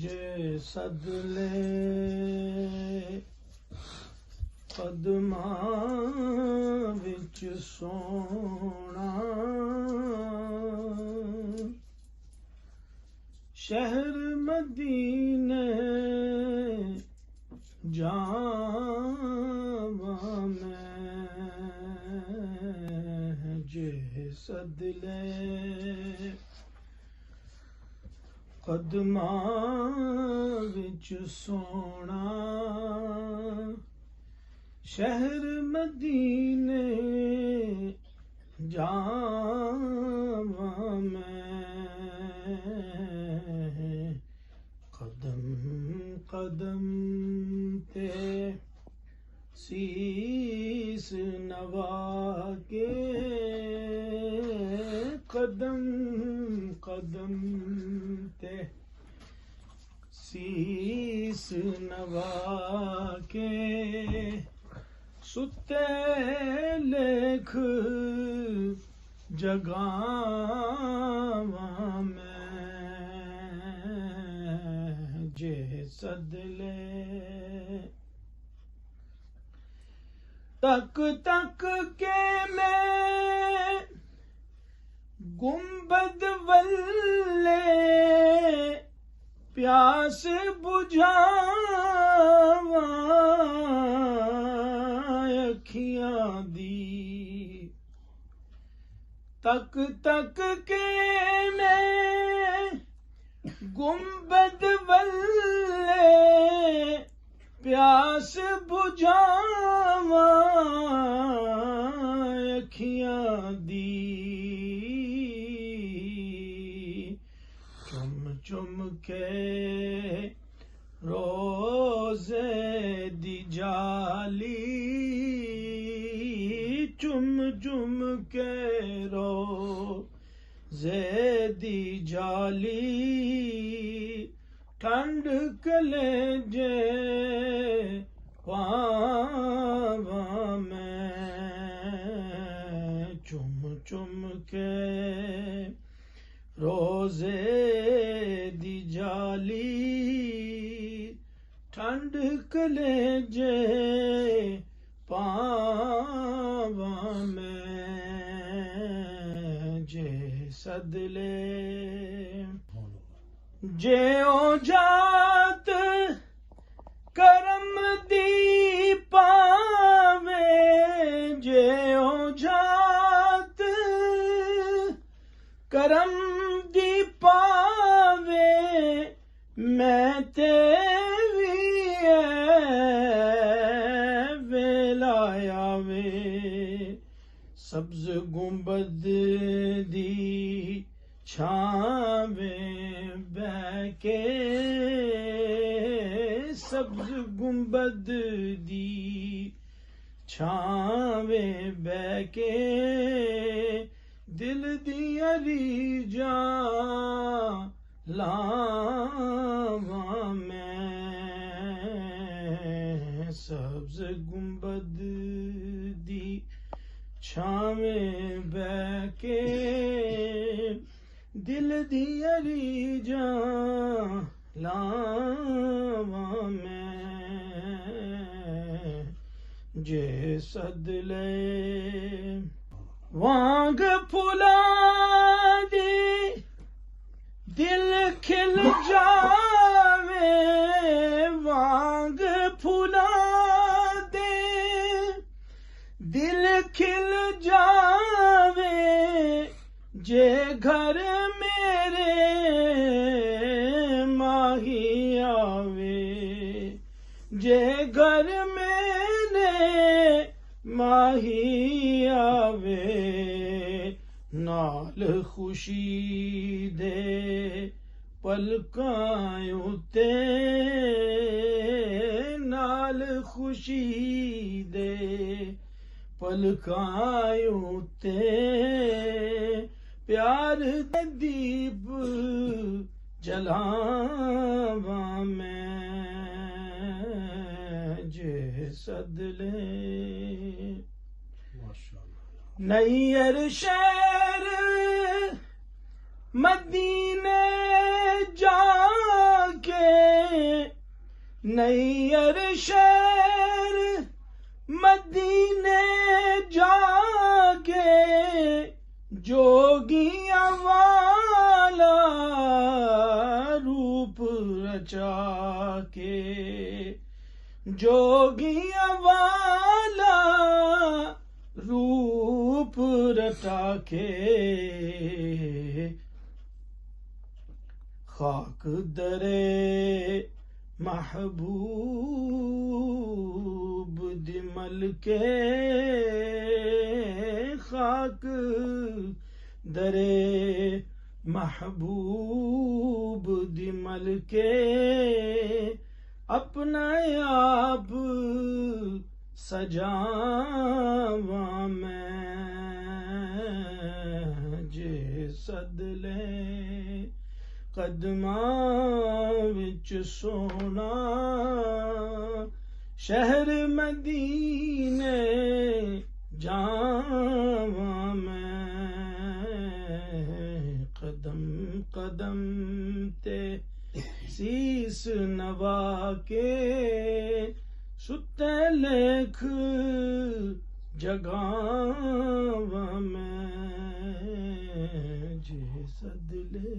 जे सदले कदमां विच सोना शहर मदीने जावा मैं जे सदले कदमां विच सोना शहर मदीने जावा मैं कदम कदम ते शीस नवा के कदम कदम ते शीस नवा के सुते लेख जगावा मैं जे सदले तक तक के मैं गुंबद वल्ले प्यास बुझावा अखियां दी तक तक के मैं गुंबद वल्ले प्यास बुझावा अखियां दी चुम चुम के रोजे दी जाली चुम चुम के रोजे दी जाली ठंड कलेजे पावा मैं चुम चुम के रोजे दी जाली ठंड कलेजे पावा मैं जे सदले जे ओ जात करम दी पावे जे ओ जात करम दी पावे मैं ते भी वेलाया वे सब्ज गुंबद दी छावे बैके सब्ज गुंबद दी छावे बैके दिल दिया रीजा लावा मैं सब्ज गुंबद दी छावे बैके दिल दिया रीजा लावा मैं जे सदले वांग फुला दे दिल खिल जावे वांग फुला दे दिल खिल जावे जे घर मेरे माही आवे जे घर मेरे माही आवे नाल खुशी दे पलकां उते नाल खुशी दे पलकां उते प्यार दे दीप जलावा मैं जे सदले नैयर शहर मदीने जाके नैयर शहर मदीने जाके जोगियां वाला रूप रचा के, जोगियां वाला रूप रटा के, खाक दरे महबूब दिमल के, खाक दरे महबूब दिमल के, अपना आप सजावा मैं जे सदले कदमां विच सोना, शहर मदीने जावा मैं, कदम कदम ते सीस नवा के, सुते लेख जगावा मैं जे सदले।